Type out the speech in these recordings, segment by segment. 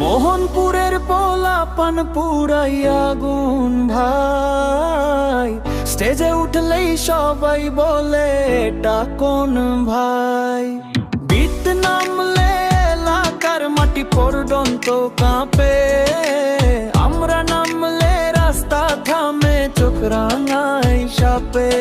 মোহনপুরের পোলাপান পুরাই আগুন ভাই, স্টেজে উঠলেই সবাই বলে এটা কোন ভাই। বিট নামলে এলাকার মাটি পর্যন্ত কাঁপে, আমরা নামলে রাস্তা থামে চোখ রাঙায় সাপে।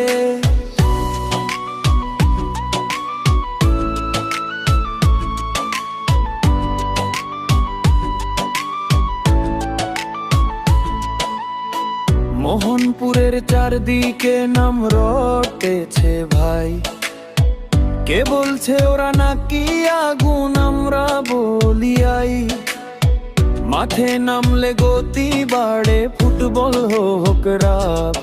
মোহনপুরের চারদিকে নাম রটেছে ভাই, কে বলছে ওরা নাকি আগুন, আমরা বলিয়াই। মাঠে নামলে গতি বাড়ে, ফুটবল হোক রাপ,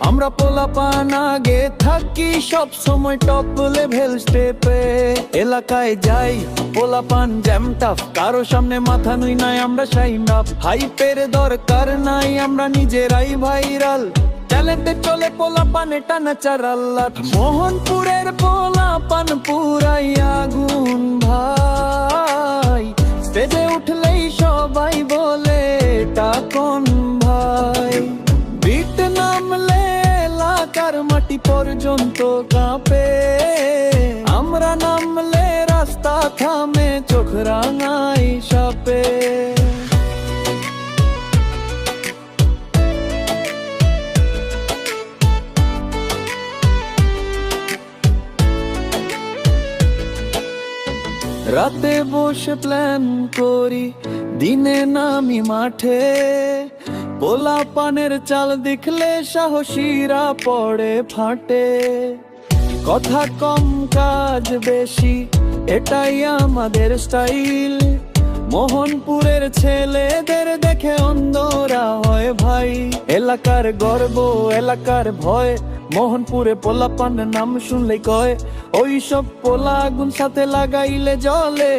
আমরা পোলাপান আগে থাকি সব সময় টপ লেভেল স্টেপে। এলাকায় যাই পোলাপান জ্যাম টাফ, কারো সামনে মাথা নুই নাই, আমরা শাইন আপ। হাইপের দরকার নাই, আমরা নিজেরাই ভাইরাল, ট্যালেন্টে চলে পোলাপান এটা ন্যাচারাল। মোহনপুরের পোলাপান পুরাই আগুন ভাই, স্টেজে উঠলেই সবাই বলে এটা কোন ভাই। বিট নামলে এলাকার মাটি পর্যন্ত কাঁপে, আমরা নামলে রাস্তা থামে চোখ রাঙাই সাপে। রাতে বসে প্ল্যান করি, দিনে নামি মাঠে, পোলাপানের চাল দেখলে সাহসীরা পড়ে ফাটে। কথা কম কাজ বেশি, এটাই আমাদের স্টাইল, মোহনপুরের ছেলেদের দেখে অন্ধরা হয় ভাই। এলাকার গর্ব এলাকার ভয়, মোহনপুরে পোলাপান নাম শুনলেই কয়, ওই সব পোলা আগুন সাথে লাগাইলে জ্বলে,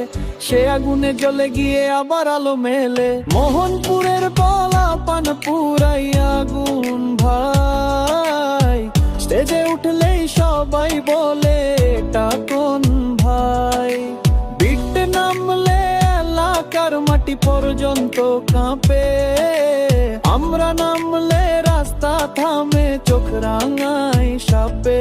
সে আগুনে জ্বলে গিয়ে আবার আলো মেলে। মোহনপুরের পোলাপান পুরাই আগুন ভাই, স্টেজে উঠলেই সবাই বলে এটা কোন ভাই। বিট নামলে এলাকার মাটি পর্যন্ত কাঁপে, আমরা নামলে রাস্তা থামে চোখ রাঙায় সাপে।